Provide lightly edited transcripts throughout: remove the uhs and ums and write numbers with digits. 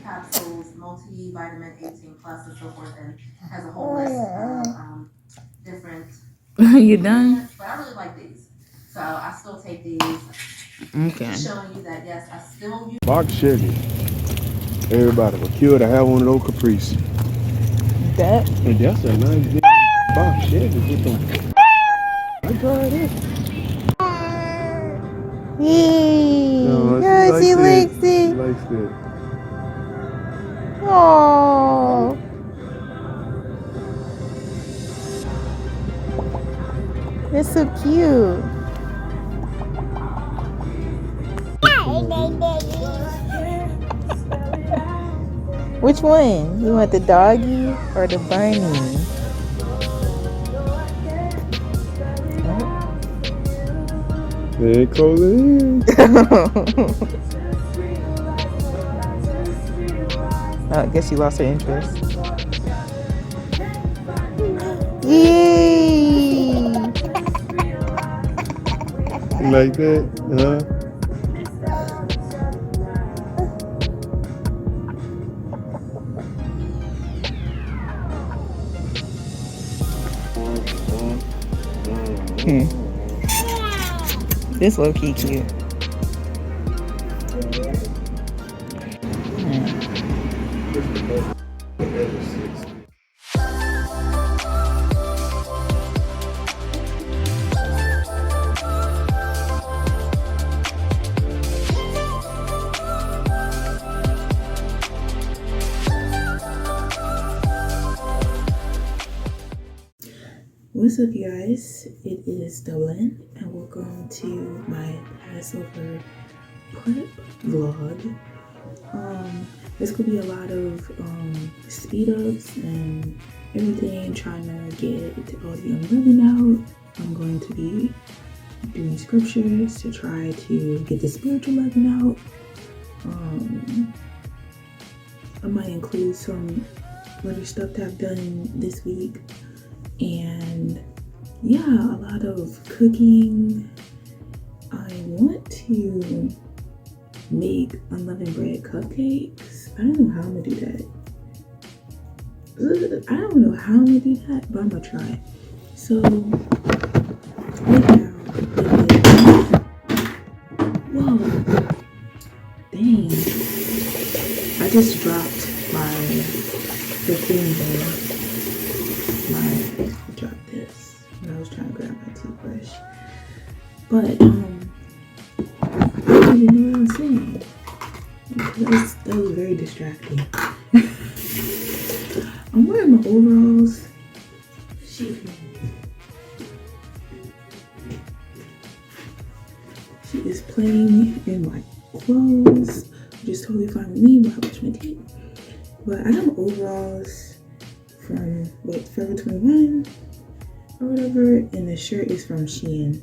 capsules, multivitamin 18 plus, and so forth, and has a whole list of different. You done? But I really like these, so I still take these. Okay. Just showing you that yes, I still use. Box Chevy. Everybody would kill to have one of those Caprice. That. And that's a nice big box Chevy with them. I drive it. No, she likes it. She likes it. Oh, that's so cute. Which one? You want the doggy or the bunny? They closing in. I guess she lost her interest. Yay! Like that, huh? This low key cute. What's up, you guys? It is Dublin, and welcome to my Passover prep vlog. This could be a lot of speed ups and everything, trying to get all the unleavened out. I'm going to be doing scriptures to try to get the spiritual leaven out. I might include some other stuff that I've done this week. And yeah, a lot of cooking. I want to make unleavened bread cupcakes. I don't know how I'm gonna do that. I don't know how I'm gonna do that, but I'm gonna try. So right now it is, whoa, dang! I just dropped the thing there. I dropped this when I was trying to grab my toothbrush. But I don't even know what I'm saying. That was very distracting. I'm wearing my overalls. She is playing in my clothes, which is totally fine with me while I brush my teeth. But I got my overalls from Forever 21 or whatever, and the shirt is from Shein.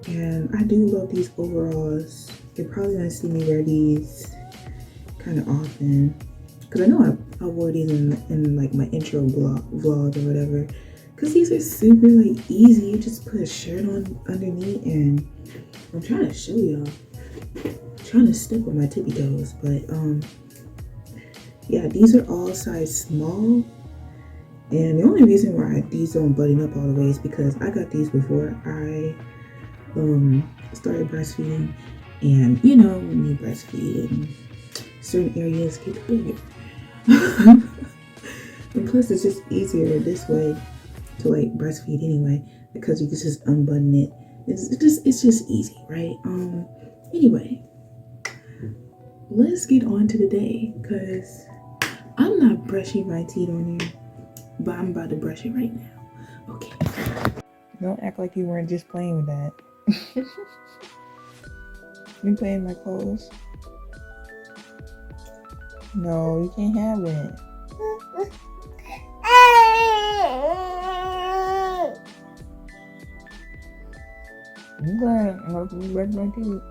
And I do love these overalls. You're probably gonna see me wear these kind of often, because I know I wore these in like my intro vlog or whatever, because these are super like easy. You just put a shirt on underneath, and I'm trying to show y'all. I'm trying to step on my tippy toes, but yeah, these are all size small, and the only reason why these don't button up all the way is because I got these before I started breastfeeding, and you know, when you breastfeed and certain areas get bigger, and plus it's just easier this way to like breastfeed anyway, because you can just unbutton it. It's just easy, right? Anyway, let's get on to the day, because I'm not brushing my teeth on here, but I'm about to brush it right now. Okay. Don't act like you weren't just playing with that. You playing with my clothes? No, you can't have it. I'm going to brush my teeth.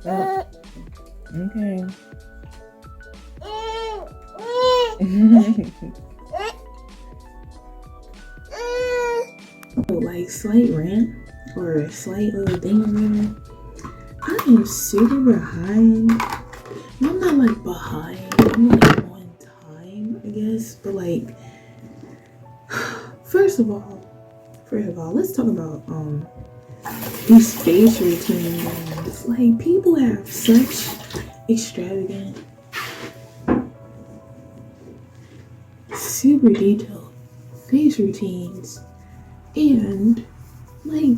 Oh. Okay. Like slight rant. or a slight little thing around. I am super behind. I'm not like behind. I'm like on time, I guess. But like, first of all, let's talk about these face routines. Like, people have such extravagant, super detailed face routines, and like,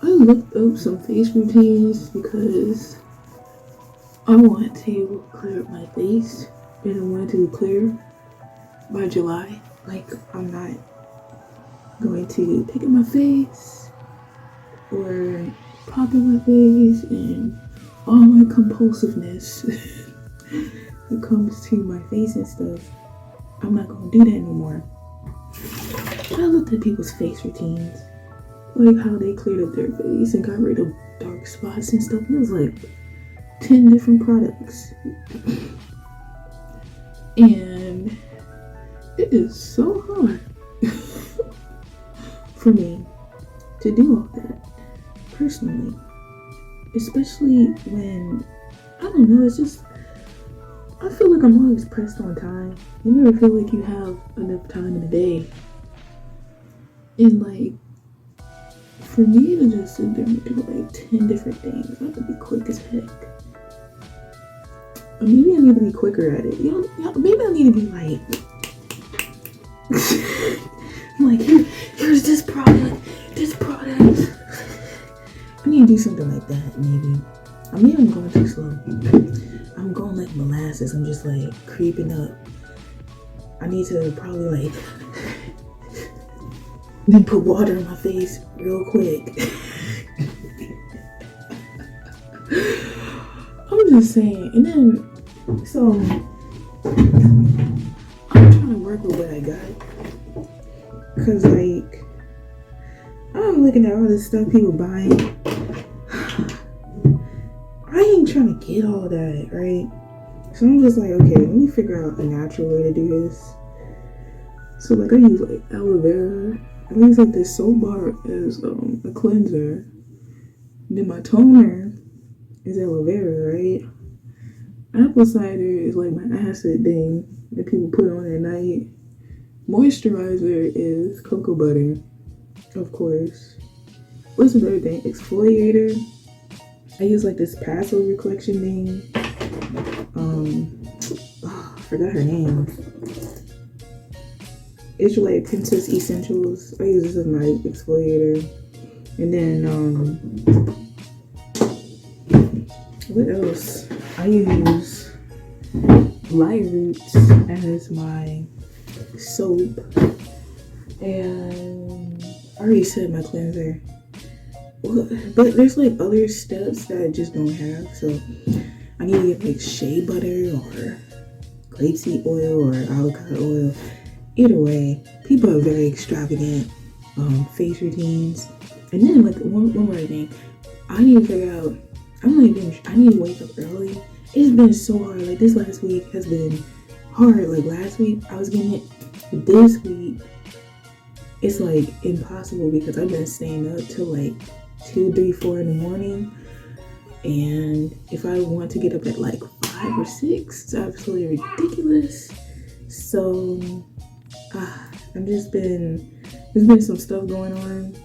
I looked up some face routines because I want to clear up my face, and I want to be clear by July. Like, I'm not going to pick at my face or pop in my face and all my compulsiveness when it comes to my face and stuff. I'm not gonna do that no more. I looked at people's face routines, like how they cleared up their face and got rid of dark spots and stuff. It was like 10 different products. And it is so hard for me to do all that personally. Especially when, I don't know, it's just, I feel like I'm always pressed on time. You never feel like you have enough time in a day. And like, for me to just sit there and do like 10 different things, I have to be quick as heck. Or maybe I need to be quicker at it. Maybe I need to be like, I'm like, here's this product. I need to do something like that, maybe. I'm going too slow. I'm going like molasses. I'm just like creeping up. I need to probably like then put water in my face real quick. I'm just saying. And then, so I'm trying to work with what I got. Cause like, I'm looking at all this stuff people buying. I ain't trying to get all that, right? So I'm just like, okay, let me figure out a natural way to do this. So like, I use like aloe vera. I use like this soap bar as a cleanser. And then my toner is aloe vera, right? Apple cider is like my acid thing that people put on at night. Moisturizer is cocoa butter, of course. What's the other thing? Exfoliator. I use like this Passover collection thing. I forgot her name. It's like Princess Essentials. I use this as my exfoliator. And then what else? I use Light Roots as my soap. And I already said my cleanser. But there's like other steps that I just don't have, so I need to get like shea butter or grapeseed oil or avocado oil. Either way, people have very extravagant face routines. And then like one more thing, I need to figure out. I need to wake up early. It's been so hard. Like this last week has been hard. Like last week I was getting it. This week it's like impossible because I've been staying up till like 2, 3, 4 in the morning, and if I want to get up at like 5 or 6, it's absolutely ridiculous. So there's been some stuff going on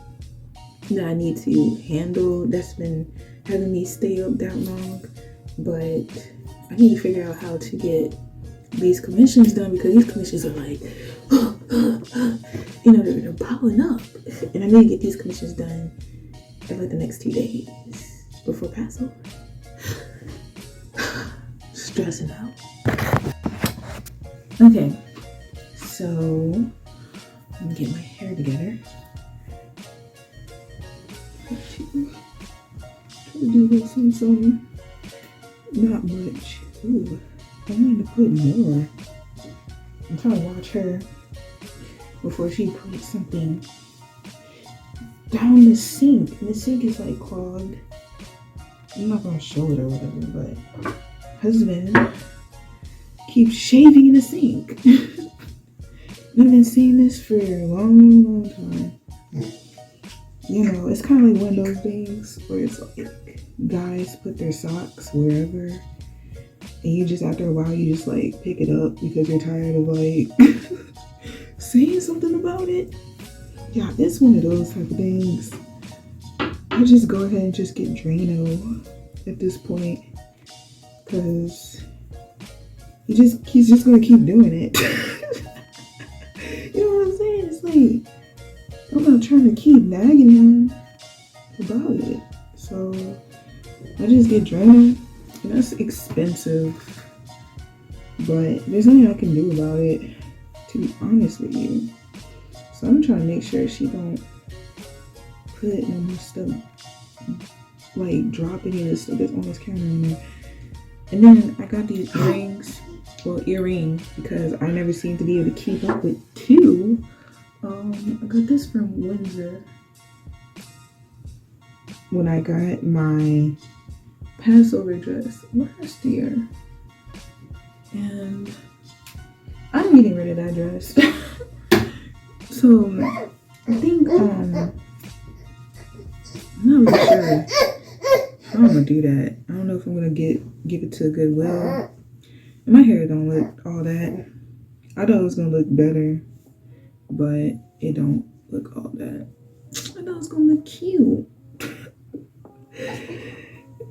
that I need to handle that's been having me stay up that long, but I need to figure out how to get these commissions done because these commissions are like they're piling up, and I need to get these commissions done in like the next 2 days before Passover. Stressing out. Okay, so I'm gonna get my hair together. Try to do some not much. Ooh, I need to put more. I'm trying to watch her before she puts something down the sink. And the sink is like clogged. I'm not gonna show it or whatever, but husband keeps shaving in the sink. I've been seeing this for a long time. you know, it's kind of like one of those things where it's like guys put their socks wherever, and you just after a while you just like pick it up because you're tired of like saying something about it. Yeah, it's one of those type of things. I just go ahead and just get Drano at this point, because he's just gonna keep doing it. You know what I'm saying? It's like I'm not trying to keep nagging him about it. So I just get Drano, and that's expensive, but there's nothing I can do about it, to be honest with you. So I'm trying to make sure she don't put no more stuff, like drop any of the stuff that's on this counter in there. And then I got these earrings, well, earring, because I never seem to be able to keep up with two. I got this from Windsor when I got my Passover dress last year, and I'm getting rid of that dress. So I think I'm not really sure how I'm gonna do that. I don't know if I'm gonna give it to Goodwill. And my hair don't look all that. I thought it was gonna look better, but it don't look all that. I thought it was gonna look cute.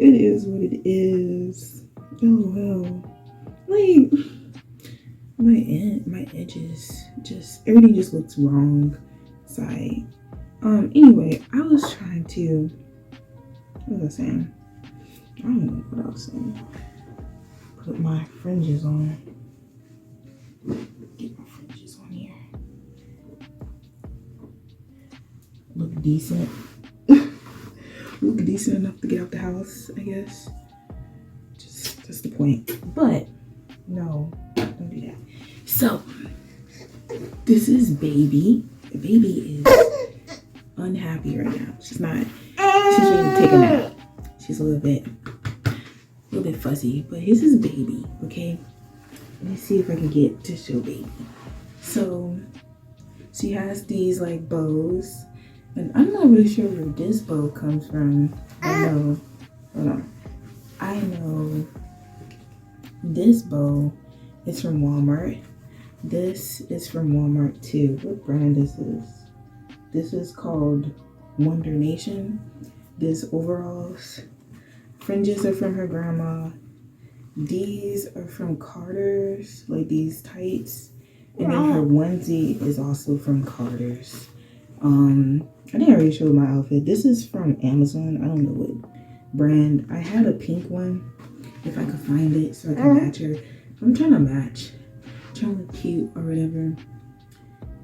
It is what it is. Oh well. Like my edges, just everything just looks wrong. Side. Anyway, I was trying to, what was I saying? I don't know what I was saying. Put my fringes on. Get my fringes on here. Look decent. Look decent enough to get out the house, I guess. Just that's the point. But no, don't do that. So this is baby. The baby is unhappy right now. She's ready to take a nap. She's a little bit fuzzy, but this is baby, okay? Let me see if I can get to show baby. So she has these like bows, and I'm not really sure where this bow comes from. Hold on. I know this bow is from Walmart. This is from Walmart too. What brand is this? This is called Wonder Nation. This overalls. Fringes are from her grandma. These are from Carter's, like these tights. And then her onesie is also from Carter's. I didn't already show my outfit. This is from Amazon. I don't know what brand. I had a pink one, if I could find it, so I can match her. I'm trying to match. Trying to look cute or whatever.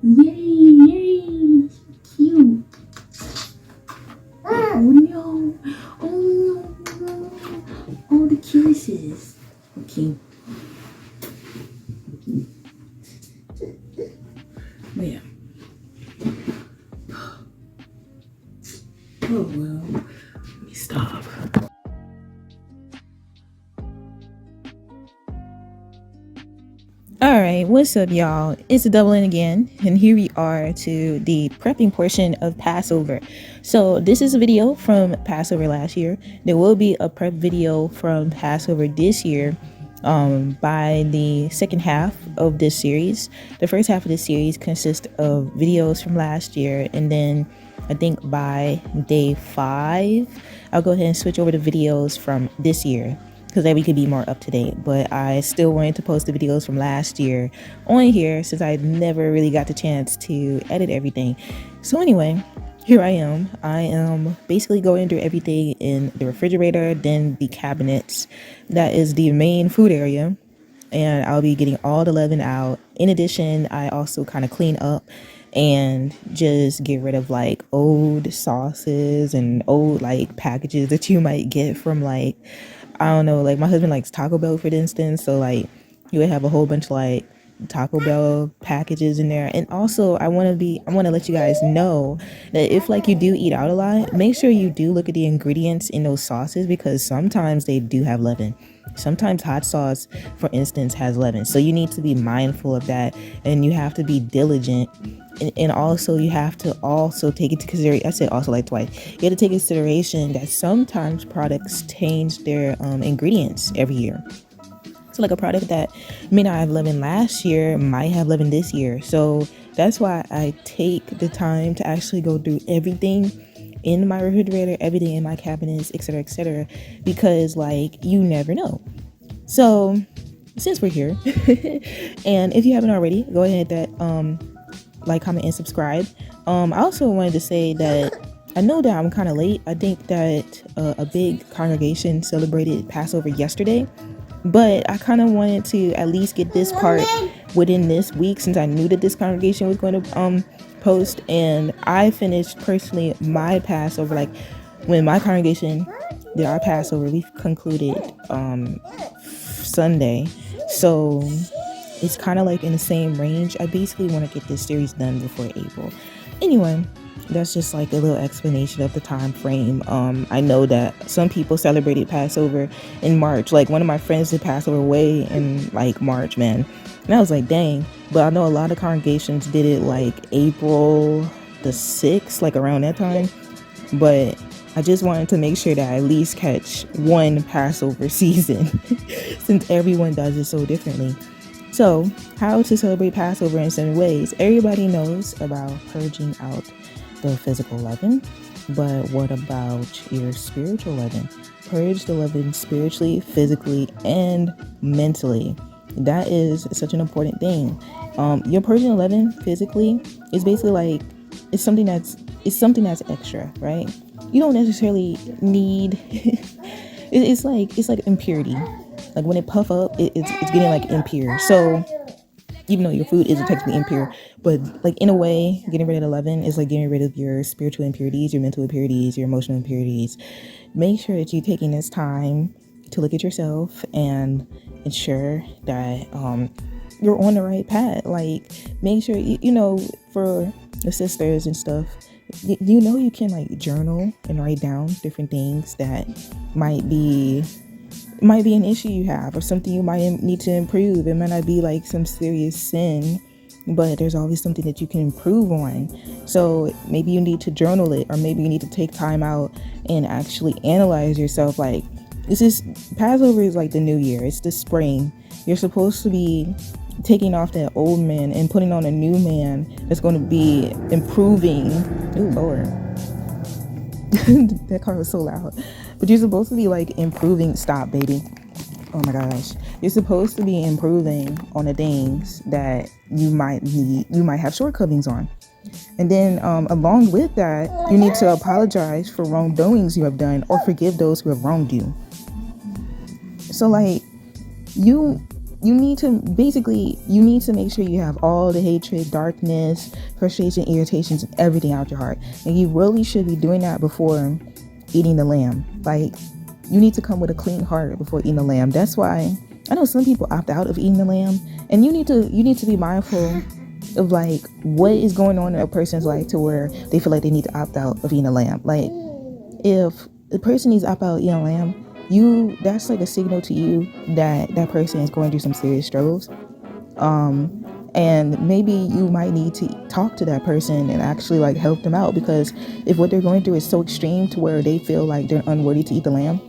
Yay! Cute. Oh no! Oh no! All the kisses. Okay. But yeah. Oh well. Let me stop. Alright, what's up y'all? It's Doubling again, and here we are to the prepping portion of Passover. So this is a video from Passover last year. There will be a prep video from Passover this year by the second half of this series. The first half of this series consists of videos from last year, and then I think by day 5 I'll go ahead and switch over to videos from this year, because then we could be more up to date. But I still wanted to post the videos from last year on here since I never really got the chance to edit everything. So anyway, here I am. I am basically going through everything in the refrigerator, then the cabinets. That is the main food area, and I'll be getting all the leaven out. In addition, I also kind of clean up and just get rid of like old sauces and old like packages that you might get from like, I don't know, like my husband likes Taco Bell, for instance. So like you would have a whole bunch of like Taco Bell packages in there. And also I want to let you guys know that if like you do eat out a lot, make sure you do look at the ingredients in those sauces, because sometimes they do have leaven. Sometimes hot sauce, for instance, has leaven. So you need to be mindful of that, and you have to be diligent and also you have to also take into consideration, I said also like twice, you have to take into consideration that sometimes products change their ingredients every year. So like a product that may not have leavened last year might have leavened this year. So that's why I take the time to actually go through everything in my refrigerator, everything in my cabinets, etc., because like you never know. So since we're here, and if you haven't already, go ahead that like, comment, and subscribe. I also wanted to say that I know that I'm kind of late. I think that a big congregation celebrated Passover yesterday, but I kind of wanted to at least get this part within this week, since I knew that this congregation was going to post. And I finished personally my Passover, like when my congregation did our Passover, we concluded Sunday. So it's kind of like in the same range. I basically want to get this series done before April. Anyway, that's just like a little explanation of the time frame. I know that some people celebrated Passover in March. Like one of my friends did Passover way in like March, man. And I was like, dang. But I know a lot of congregations did it like April the 6th, like around that time. But I just wanted to make sure that I at least catch one Passover season since everyone does it so differently. So, how to celebrate Passover in 7 ways. Everybody knows about purging out the physical leaven, but what about your spiritual leaven? Purge the leaven spiritually, physically, and mentally. That is such an important thing. You're purging the leaven physically is basically like it's something that's extra, right? You don't necessarily need. It's like impurity. Like when it puff up, it's getting like impure. So even though your food isn't technically impure, but like in a way, getting rid of the leaven is like getting rid of your spiritual impurities, your mental impurities, your emotional impurities. Make sure that you're taking this time to look at yourself and ensure that you're on the right path. Like make sure you know, for the sisters and stuff, you know, you can like journal and write down different things that might be an issue you have, or something you might need to improve. It might not be like some serious sin, but there's always something that you can improve on. So maybe you need to journal it, or maybe you need to take time out and actually analyze yourself. Like Passover is like the new year. It's the spring. You're supposed to be taking off that old man and putting on a new man that's going to be improving. Ooh, Lord. That car was so loud. But you're supposed to be like improving. Stop, baby. Oh my gosh. You're supposed to be improving on the things that you might have shortcomings on. And then along with that, you need to apologize for wrongdoings you have done, or forgive those who have wronged you. So like you need to make sure you have all the hatred, darkness, frustration, irritations, and everything out your heart. And you really should be doing that before eating the lamb. Like you need to come with a clean heart before eating the lamb. That's why I know some people opt out of eating the lamb, and you need to be mindful of like what is going on in a person's life to where they feel like they need to opt out of eating a lamb. Like if the person needs to opt out of eating a lamb, that's like a signal to you that person is going through some serious struggles. And maybe you might need to talk to that person and actually like help them out, because if what they're going through is so extreme to where they feel like they're unworthy to eat the lamb,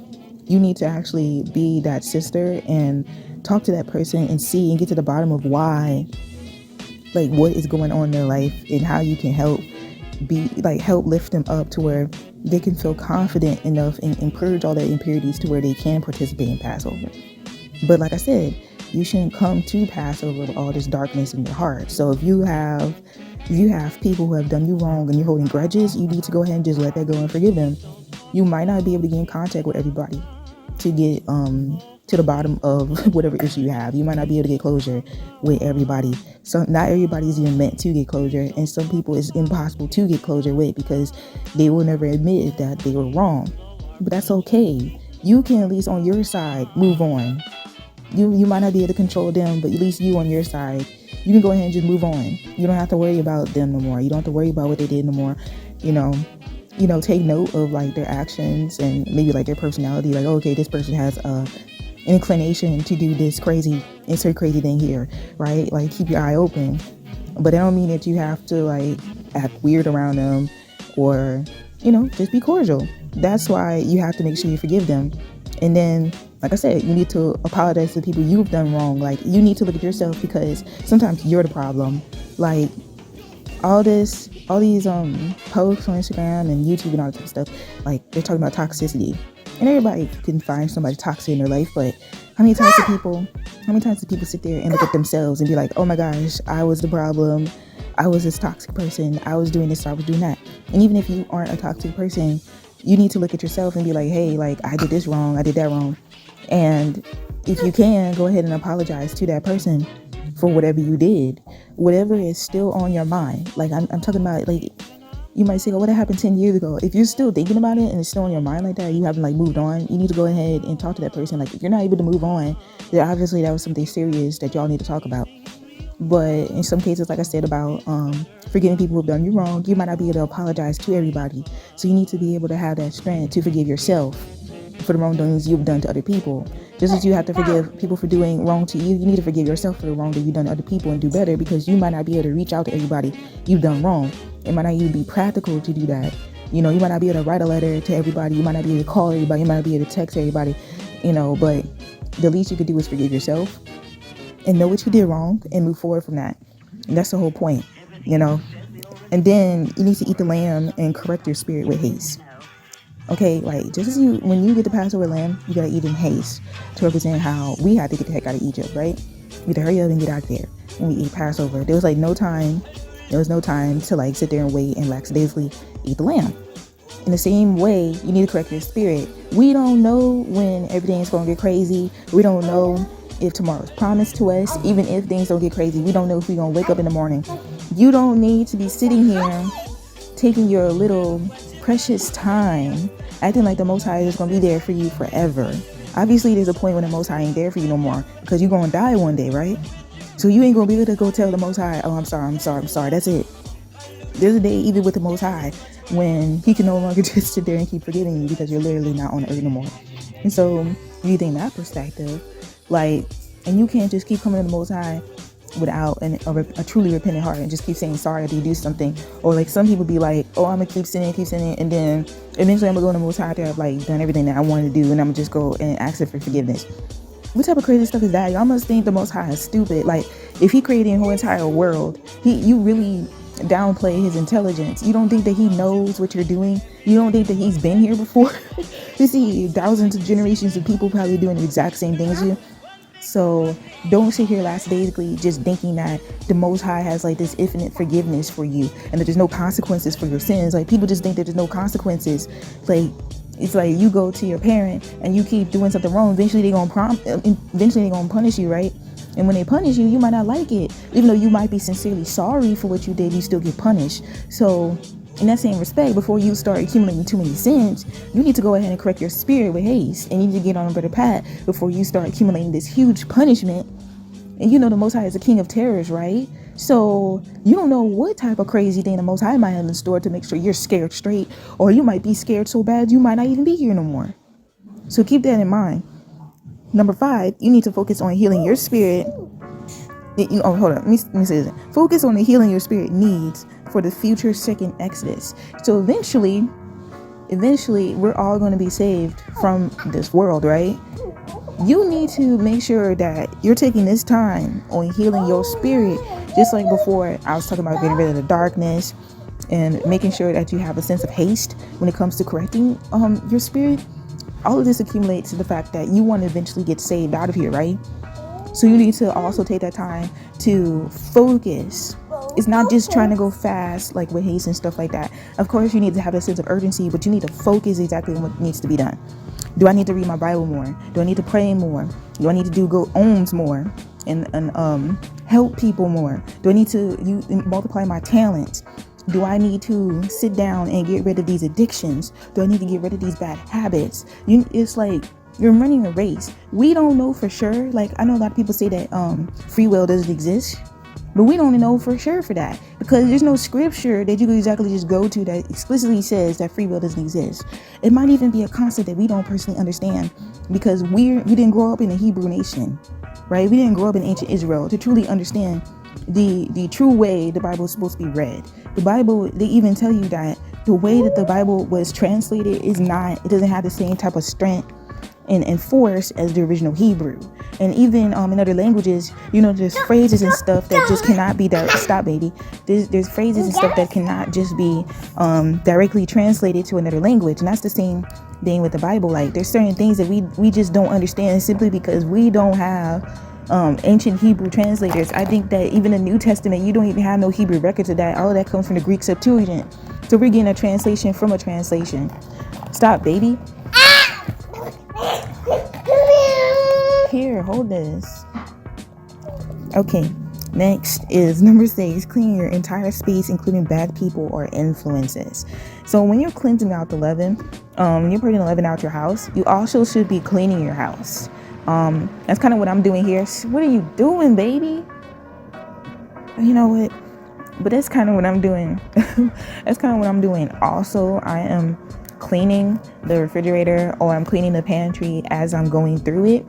you need to actually be that sister and talk to that person and see and get to the bottom of why, like what is going on in their life, and how you can help lift them up to where they can feel confident enough and purge all their impurities to where they can participate in Passover. But like I said, you shouldn't come to Passover with all this darkness in your heart. So if you have people who have done you wrong and you're holding grudges, you need to go ahead and just let that go and forgive them. You might not be able to get in contact with everybody to get to the bottom of whatever issue you have. You might not be able to get closure with everybody. So not everybody is even meant to get closure, and some people it's impossible to get closure with because they will never admit that they were wrong. But that's okay. You can at least on your side move on. You might not be able to control them, but at least you on your side, you can go ahead and just move on. You don't have to worry about them no more. You don't have to worry about what they did no more. You know, take note of like their actions and maybe like their personality. Like, okay, this person has an inclination to do this crazy thing here, right? Like keep your eye open. but that don't mean that you have to like act weird around them, or you know, just be cordial. That's why you have to make sure you forgive them. And then, like I said, you need to apologize to the people you've done wrong. Like, you need to look at yourself, because sometimes you're the problem. Like, all these posts on Instagram and YouTube and all that type of stuff, like, they're talking about toxicity. And everybody can find somebody toxic in their life, but how many times do people sit there and look at themselves and be like, oh my gosh, I was the problem. I was this toxic person. I was doing this, I was doing that. And even if you aren't a toxic person, you need to look at yourself and be like, hey, like, I did this wrong, I did that wrong. And if you can, go ahead and apologize to that person for whatever you did, whatever is still on your mind. Like, I'm talking about, like, you might say, oh, what happened 10 years ago? If you're still thinking about it and it's still on your mind like that, you haven't like moved on, you need to go ahead and talk to that person. Like, if you're not able to move on, then obviously that was something serious that y'all need to talk about. But in some cases, like I said about forgiving people who've done you wrong, you might not be able to apologize to everybody. So you need to be able to have that strength to forgive yourself for the wrongdoings you've done to other people. Just as you have to forgive people for doing wrong to you, you need to forgive yourself for the wrong that you've done to other people and do better, because you might not be able to reach out to everybody you've done wrong. It might not even be practical to do that. You know, you might not be able to write a letter to everybody. You might not be able to call everybody. You might not be able to text everybody, you know, but the least you could do is forgive yourself and know what you did wrong and move forward from that. And that's the whole point, you know. And then you need to eat the lamb and correct your spirit with haste. Okay, like, just as when you get the Passover lamb, you gotta eat in haste to represent how we had to get the heck out of Egypt, right? We had to hurry up and get out there and we eat Passover. There was no time to like sit there and wait and lackadaisically eat the lamb. In the same way, you need to correct your spirit. We don't know when everything is gonna get crazy. We don't know if tomorrow's promised to us. Even if things don't get crazy, we don't know if we're gonna wake up in the morning. You don't need to be sitting here taking your little precious time acting like the Most High is going to be there for you forever. Obviously, there's a point when the Most High ain't there for you no more, because you're going to die one day, right? So you ain't going to be able to go tell the Most High, oh, I'm sorry, that's it. There's a day even with the Most High when he can no longer just sit there and keep forgiving you, because you're literally not on the earth no more. And so when you think that perspective, like, and you can't just keep coming to the Most High without a truly repentant heart and just keep saying sorry after you do something. Or like some people be like, oh, I'm gonna keep sinning, and then eventually I'm gonna go to the Most High after I've like done everything that I wanted to do, and I'm gonna just go and ask him for forgiveness. What type of crazy stuff is that? Y'all must think the Most High is stupid. Like, if he created a whole entire world, you really downplay his intelligence. You don't think that he knows what you're doing? You don't think that he's been here before? You see thousands of generations of people probably doing the exact same thing as you. So don't sit here lackadaisically just thinking that the Most High has like this infinite forgiveness for you and that there's no consequences for your sins. Like, people just think that there's no consequences. Like, it's like you go to your parent and you keep doing something wrong. Eventually they're gonna punish you, right? And when they punish you, you might not like it. Even though you might be sincerely sorry for what you did, you still get punished. So in that same respect, before you start accumulating too many sins, you need to go ahead and correct your spirit with haste, and you need to get on a better path before you start accumulating this huge punishment. And you know the Most High is the King of terrors, right? So you don't know what type of crazy thing the Most High might have in store to make sure you're scared straight, or you might be scared so bad you might not even be here no more. So keep that in mind. Number 5, you need to focus on healing your spirit. Hold on. Let me say this. Focus on the healing your spirit needs for the future second Exodus. So eventually, we're all going to be saved from this world, right? You need to make sure that you're taking this time on healing your spirit. Just like before, I was talking about getting rid of the darkness and making sure that you have a sense of haste when it comes to correcting your spirit. All of this accumulates to the fact that you want to eventually get saved out of here, right? So you need to also take that time to focus. It's not just trying to go fast, like with haste and stuff like that. Of course, you need to have a sense of urgency, but you need to focus exactly on what needs to be done. Do I need to read my Bible more? Do I need to pray more? Do I need to do go ohms more and help people more? Do I need to multiply my talents? Do I need to sit down and get rid of these addictions? Do I need to get rid of these bad habits? It's like you're running a race. We don't know for sure. Like, I know a lot of people say that free will doesn't exist, but we don't know for sure for that, because there's no scripture that you can exactly just go to that explicitly says that free will doesn't exist. It might even be a concept that we don't personally understand, because we didn't grow up in a Hebrew nation, right? We didn't grow up in ancient Israel to truly understand the true way the Bible is supposed to be read. The Bible, they even tell you that the way that the Bible was translated is not, it doesn't have the same type of strength and force as the original Hebrew. And even in other languages, you know, there's phrases and stuff that just cannot be stop baby. There's phrases and stuff that cannot just be directly translated to another language. And that's the same thing with the Bible. Like, there's certain things that we just don't understand simply because we don't have ancient Hebrew translators. I think that even the New Testament, you don't even have no Hebrew records of that. All of that comes from the Greek Septuagint. So we're getting a translation from a translation. Stop, baby. Here, hold this. Okay, next is number 6. Clean your entire space, including bad people or influences. So when you're cleansing out the leaven, when you're putting the leaven out your house, you also should be cleaning your house. That's kind of what I'm doing here. What are you doing, baby? You know what? But that's kind of what I'm doing. That's kind of what I'm doing. Also, I am cleaning the refrigerator, or I'm cleaning the pantry as I'm going through it.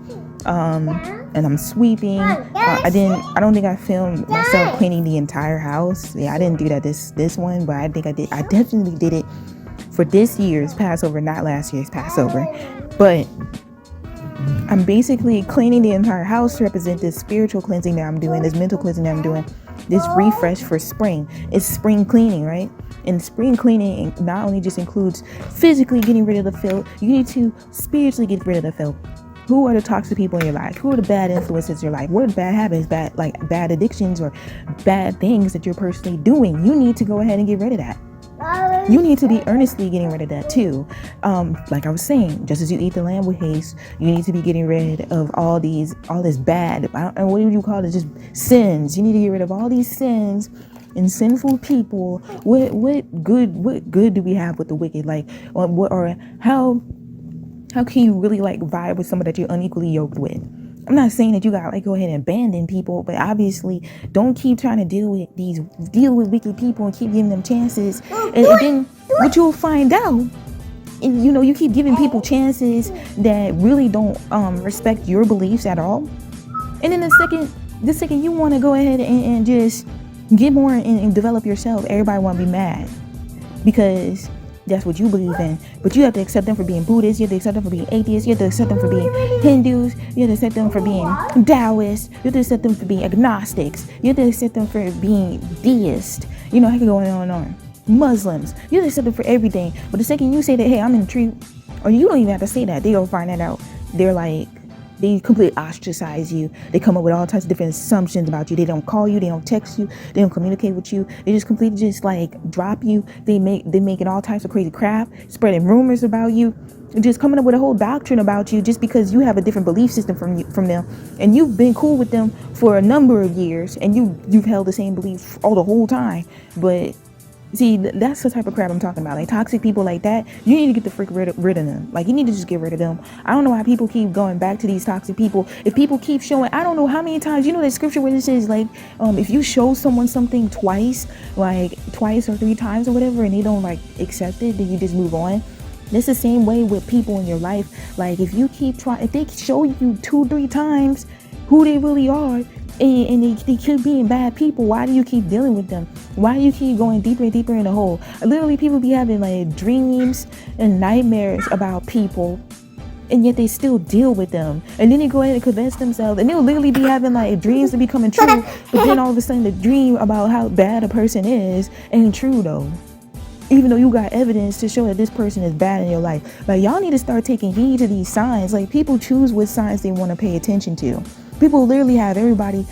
And I'm sweeping. I don't think I filmed myself cleaning the entire house. Yeah, I didn't do that this one, but I think I did. I definitely did it for this year's Passover, not last year's Passover. But I'm basically cleaning the entire house to represent this spiritual cleansing that I'm doing, this mental cleansing that I'm doing, this refresh for spring. It's spring cleaning, right? And spring cleaning not only just includes physically getting rid of the filth, you need to spiritually get rid of the filth. Who are the toxic people in your life? Who are the bad influences in your life? What are the bad habits, bad addictions, or bad things that you're personally doing? You need to go ahead and get rid of that. You need to be earnestly getting rid of that too. Like I was saying, just as you eat the lamb with haste, you need to be getting rid of all this bad, I don't know, what do you call it? Just sins. You need to get rid of all these sins and sinful people. What good do we have with the wicked? Like, how can you really like vibe with someone that you're unequally yoked with? I'm not saying that you gotta like go ahead and abandon people, but obviously don't keep trying to deal with wicked people and keep giving them chances. And then what you'll find out, and you know, you keep giving people chances that really don't respect your beliefs at all. And then the second you want to go ahead and just get more and develop yourself, everybody want to be mad because that's what you believe in. But you have to accept them for being Buddhists. You have to accept them for being atheists. You have to accept them for being Hindus. You have to accept them for being Taoists. You have to accept them for being agnostics. You have to accept them for being deists. You know, I can go on and on. Muslims. You have to accept them for everything. But the second you say that, hey, I'm in the truth, or you don't even have to say that, they'll find that out. They completely ostracize you. They come up with all types of different assumptions about you. They don't call you. They don't text you. They don't communicate with you. They just completely just like drop you. They making all types of crazy crap, spreading rumors about you, just coming up with a whole doctrine about you just because you have a different belief system from them, and you've been cool with them for a number of years, and you've held the same belief all the whole time. But see, that's the type of crap I'm talking about. Like toxic people like that, you need to get the frick rid of them. Like you need to just get rid of them. I don't know why people keep going back to these toxic people. If people keep showing, I don't know how many times, you know that scripture where it says like, if you show someone something twice or 3 times or whatever, and they don't like accept it, then you just move on. It's the same way with people in your life. Like if you keep trying, if they show you 2-3 times who they really are, and they keep being bad people, why do you keep dealing with them? Why do you keep going deeper and deeper in the hole? Literally, people be having like dreams and nightmares about people, and yet they still deal with them. And then they go ahead and convince themselves, and they'll literally be having like dreams to be coming true, but then all of a sudden the dream about how bad a person is ain't true though. Even though you got evidence to show that this person is bad in your life. Like y'all need to start taking heed to these signs. Like people choose what signs they want to pay attention to. People literally have everybody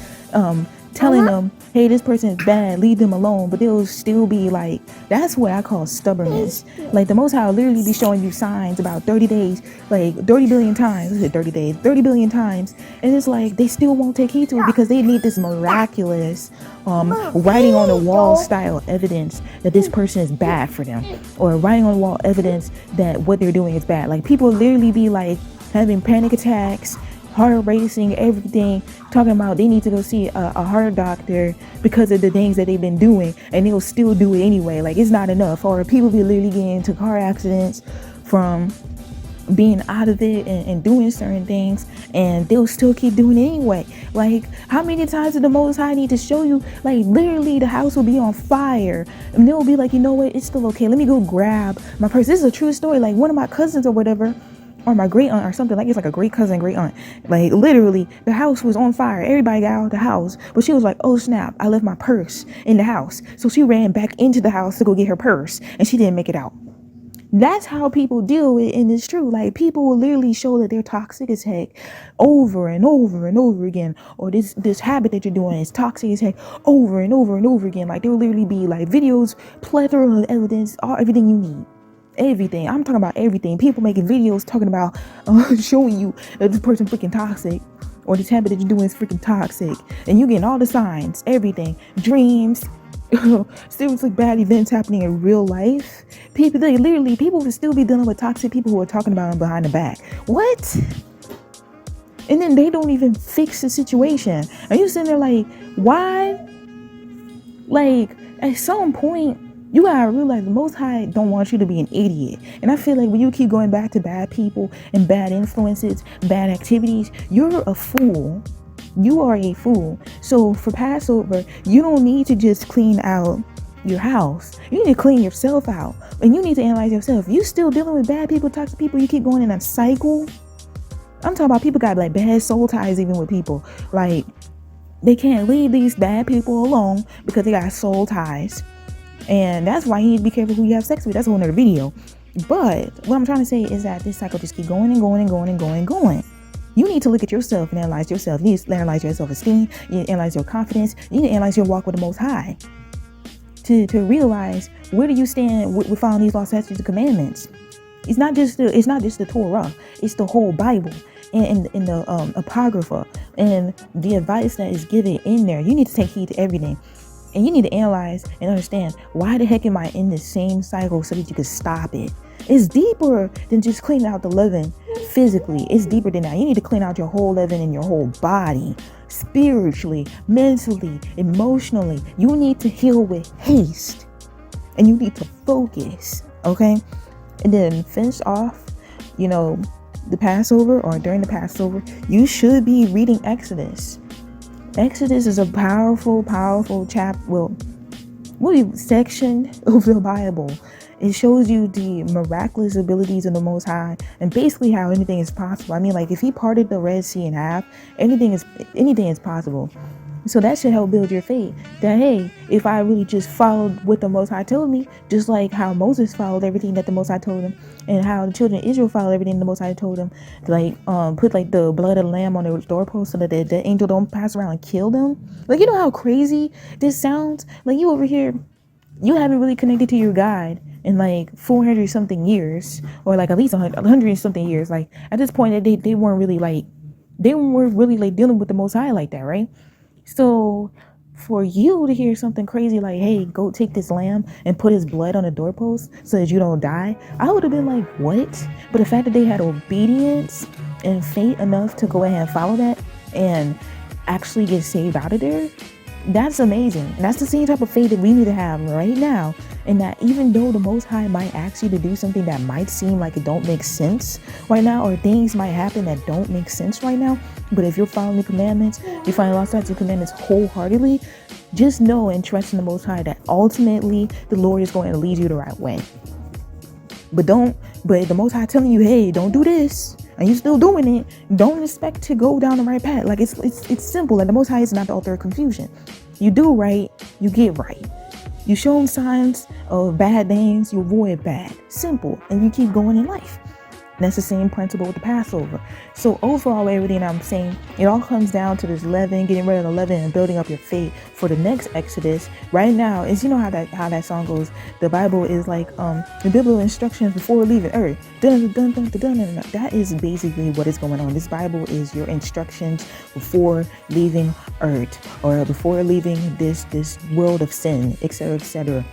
telling them, hey, this person is bad, leave them alone, but they'll still be like, that's what I call stubbornness. Like the Most High will literally be showing you signs about 30 days, like 30 billion times. I said 30 days, 30 billion times. And it's like they still won't take heed to it because they need this miraculous writing on the wall style evidence that this person is bad for them, or writing on the wall evidence that what they're doing is bad. Like people literally be like having panic attacks, heart racing, everything, talking about they need to go see a heart doctor because of the things that they've been doing, and they'll still do it anyway. Like it's not enough. Or people be literally getting into car accidents from being out of it and doing certain things, and they'll still keep doing it anyway. Like, how many times did the Most High need to show you? Like, literally, the house will be on fire, and they'll be like, you know what? It's still okay. Let me go grab my purse. This is a true story. Like, one of my cousins or whatever, or my great aunt or something, like it's like a great cousin, great aunt. Like, literally, the house was on fire. Everybody got out of the house, but she was like, oh snap, I left my purse in the house. So she ran back into the house to go get her purse, and she didn't make it out. That's how people deal with it, and it's true. Like, people will literally show that they're toxic as heck over and over and over again, or this habit that you're doing is toxic as heck over and over and over again. Like, there will literally be like videos, plethora of evidence, everything you need. Everything. I'm talking about everything. People making videos talking about showing you that this person freaking toxic, or this habit that you're doing is freaking toxic, and you getting all the signs, everything, dreams, seriously bad events happening in real life. People will still be dealing with toxic people who are talking about them behind the back. What? And then they don't even fix the situation. And you sitting there like, why? Like, at some point, you gotta realize the Most High don't want you to be an idiot. And I feel like when you keep going back to bad people and bad influences, bad activities, you're a fool. You are a fool. So for Passover, you don't need to just clean out your house. You need to clean yourself out. And you need to analyze yourself. You still dealing with bad people, toxic people, you keep going in a cycle. I'm talking about people got like bad soul ties even with people. Like, they can't leave these bad people alone because they got soul ties. And that's why you need to be careful who you have sex with. That's a whole nother video. But what I'm trying to say is that this cycle just keep going and going and going and going and going. You need to look at yourself and analyze yourself. You need to analyze your self-esteem. You need to analyze your confidence. You need to analyze your walk with the Most High to realize, where do you stand with following these laws, statutes, and commandments. It's not just the Torah. It's the whole Bible and the Apocrypha and the advice that is given in there. You need to take heed to everything. And you need to analyze and understand, why the heck am I in this same cycle, so that you can stop it. It's deeper than just cleaning out the leaven physically. It's deeper than that. You need to clean out your whole leaven in your whole body, spiritually, mentally, emotionally. You need to heal with haste, and you need to focus, okay? And then finish off, the Passover, or during the Passover, you should be reading Exodus. Exodus is a powerful section of the Bible. It shows you the miraculous abilities of the Most High, and basically how anything is possible. I mean, like, if he parted the Red Sea in half, anything is possible. So that should help build your faith, that, hey, if I really just followed what the Most High told me, just like how Moses followed everything that the Most High told him, and how the children of Israel followed everything the Most High told them, like, put like the blood of the lamb on the doorpost so that the angel don't pass around and kill them. Like, you know how crazy this sounds? Like, you over here, you haven't really connected to your God in like 400 something years, or like at least 100 something years. Like, at this point, they weren't really like dealing with the Most High like that, right? So for you to hear something crazy like, hey, go take this lamb and put his blood on the doorpost so that you don't die, I would have been like, what? But the fact that they had obedience and faith enough to go ahead and follow that and actually get saved out of there, that's amazing. And that's the same type of faith that we need to have right now. And that even though the Most High might ask you to do something that might seem like it don't make sense right now, or things might happen that don't make sense right now, but if you're following the commandments, you're following all sorts of commandments wholeheartedly, just know and trust in the Most High that ultimately the Lord is going to lead you the right way. But the Most High telling you, hey, don't do this, and you're still doing it, don't expect to go down the right path. Like, it's simple. And the Most High is not the author of confusion. You do right, you get right. You show them signs of bad things, you avoid bad. Simple. And you keep going in life. And that's the same principle with the Passover. So overall, everything I'm saying, it all comes down to this leaven, getting rid of the leaven and building up your faith for the next Exodus. Right now, is, how that song goes. The Bible is like the biblical instructions before leaving earth. Dun, dun, dun, dun, dun, dun, dun. That is basically what is going on. This Bible is your instructions before leaving earth, or before leaving this world of sin, etc., etc.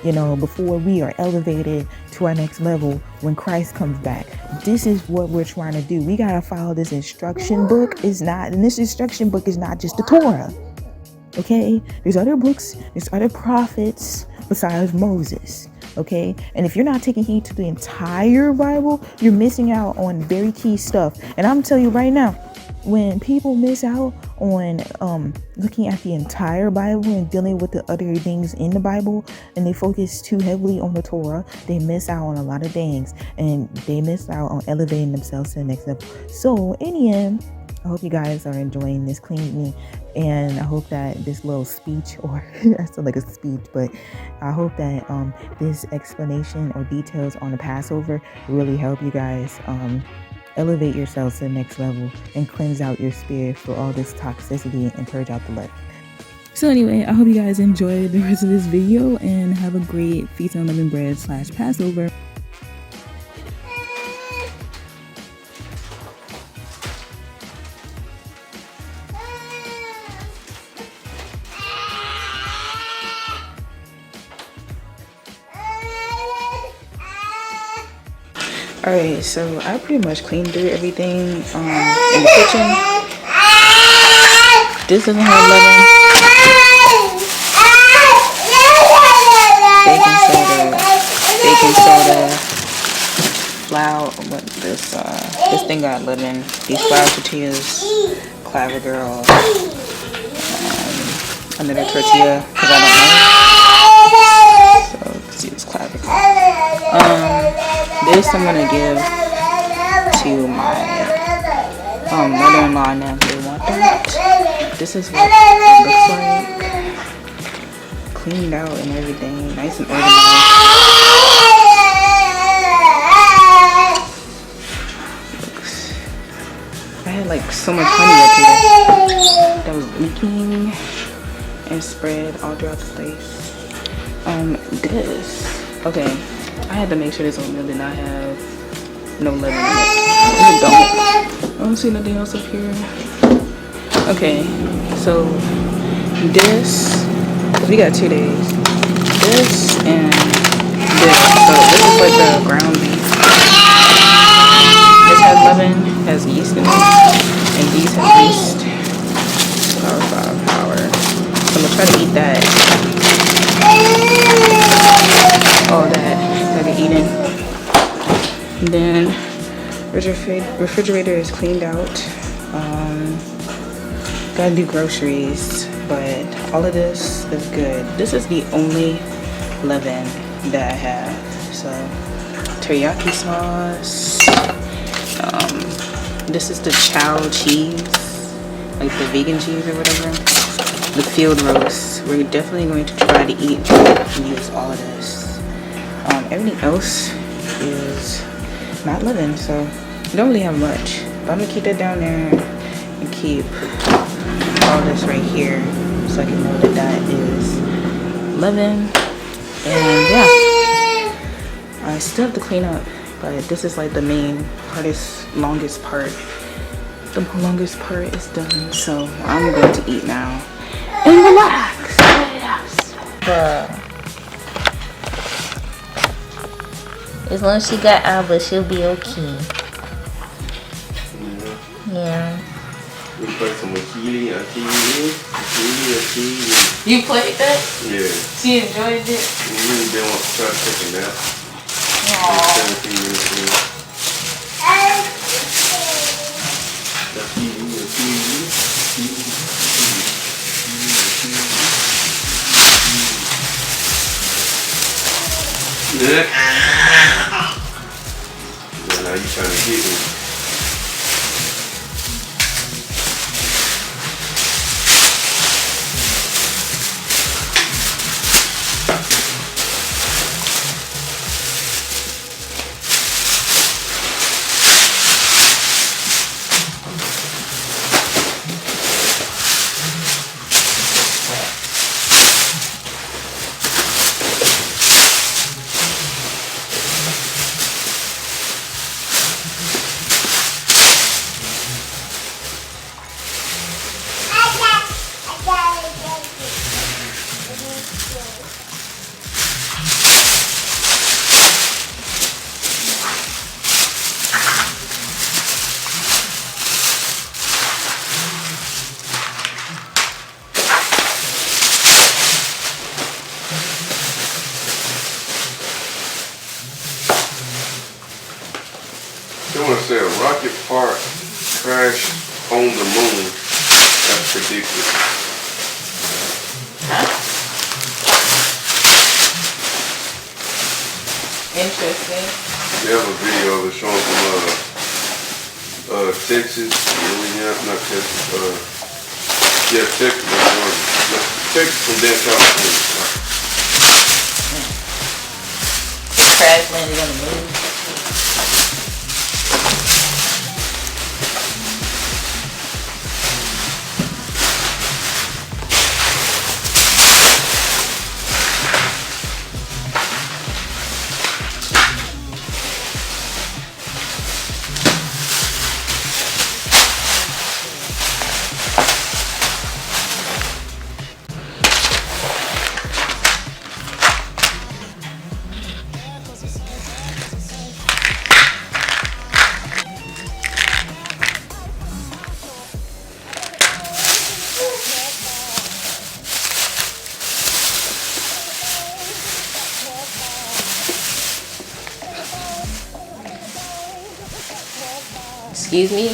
Before we are elevated to our next level when Christ comes back. This is what we're trying to do. We got to follow this instruction book. And this instruction book is not just the Torah. Okay? There's other books, there's other prophets besides Moses. okay? And if you're not taking heed to the entire Bible, you're missing out on very key stuff. And I'm telling you right now, when people miss out on looking at the entire Bible and dealing with the other things in the Bible, and they focus too heavily on the Torah, they miss out on a lot of things, and they miss out on elevating themselves to the next level. So in the end, I hope you guys are enjoying this clean with me, and I hope that this little speech, or I sound like a speech, but I hope that this explanation or details on the Passover really help you guys elevate yourselves to the next level and cleanse out your spirit for all this toxicity and purge out the left. So anyway, I hope you guys enjoyed the rest of this video and have a great Feast on Unleavened Bread / Passover. Alright, so I pretty much cleaned through everything in the kitchen. This doesn't have leaven. Baking soda, flour. What this thing got leaven. These flour tortillas, Claver Girl, another tortilla because I don't know. So let's see, it's Claver Girl. This I'm gonna give to my mother-in-law and them. They want that. This is what it looks like. Cleaned out and everything, nice and organized. I had like so much honey up here that was leaking and spread all throughout the place. This, okay, I had to make sure this oatmeal did not have no leaven in it. I don't see nothing else up here. Okay, so this, we got 2 days. This and this. So this is like the ground beef. This has leaven, has yeast in it, and these have yeast. Power. So I'm gonna try to eat that. All that I eating. And then refrigerator is cleaned out. Gotta do groceries, but all of this is good. This is the only leaven that I have. So teriyaki sauce. This is the chow cheese, like the vegan cheese or whatever. The field roast. We're definitely going to try to eat and use all of this. Everything else is not leaven, so we don't really have much. But I'm gonna keep that down there and keep all this right here so I can know that that is leaven. And yeah, I still have to clean up, but this is like the main longest part. The longest part is done, so I'm going to eat now and relax. As long as she got Alba, she'll be okay. Yeah. We played some Akili. You played that? Yeah. She enjoyed it? We really didn't want to try to take a nap. Aww. 17 minutes in. Yeah. Now you trying to get me. say a rocket part crashed on the moon. That's predicted. Interesting. They have a video of it showing from Texas, Louisiana, not Texas, yeah, Texas, Texas and then California. The crash landed on the moon. Excuse me?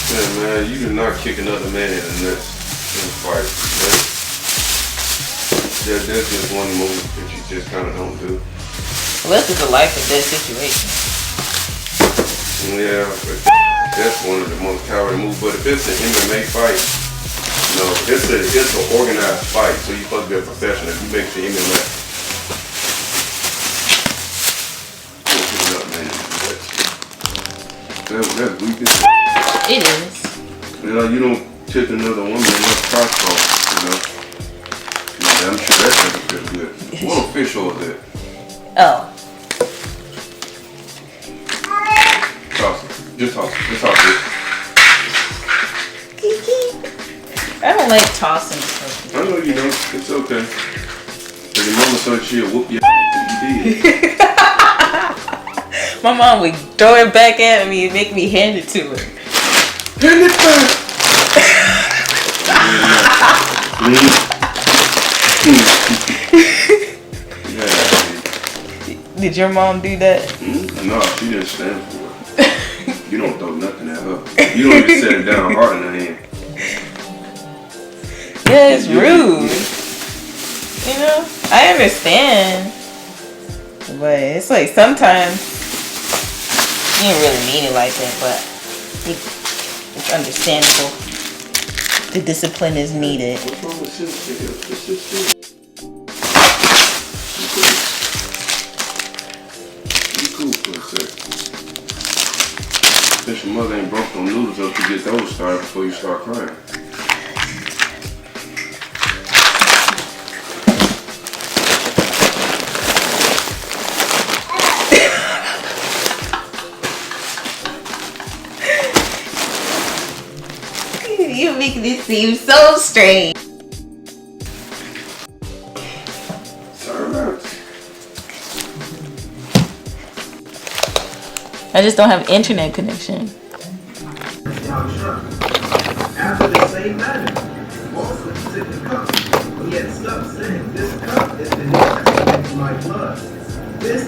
Yeah, man, you do not kick another man in the nuts in a fight, right? That's just one move that you just kind of don't do. Well, this is a life or death situation. Yeah, but that's one of the most cowardly moves. But if it's an MMA fight, no, it's an organized fight, so you're supposed to be a professional. If you make the MMA, you don't kick another man in the nuts. That's weak as hell. It is. You know, you don't kick another woman in her crossbow, you know. Yeah, I'm sure that doesn't feel good. What official is that? Oh. Toss it. Just toss it. Just toss it. I don't like tossing stuff. I know you don't. It's okay. But your mama said she'll whoop your ass if you did. My mom would throw it back at me and make me hand it to her. Hand it back! Did your mom do that? No, she didn't stand for it. You don't throw nothing at her. You don't even set it down hard in her hand. Yeah, it's rude. You know, I understand. But it's like sometimes you didn't really mean it like that, but it's understandable. The discipline is needed. What's wrong with sister? You cool for a sec. Since your mother ain't broke no noodles up to get those started before you start crying. You make this seem so strange. I just don't have internet connection. After the same manner, also took the cup, but yet stopped saying, "This cup is the new testament in my blood." This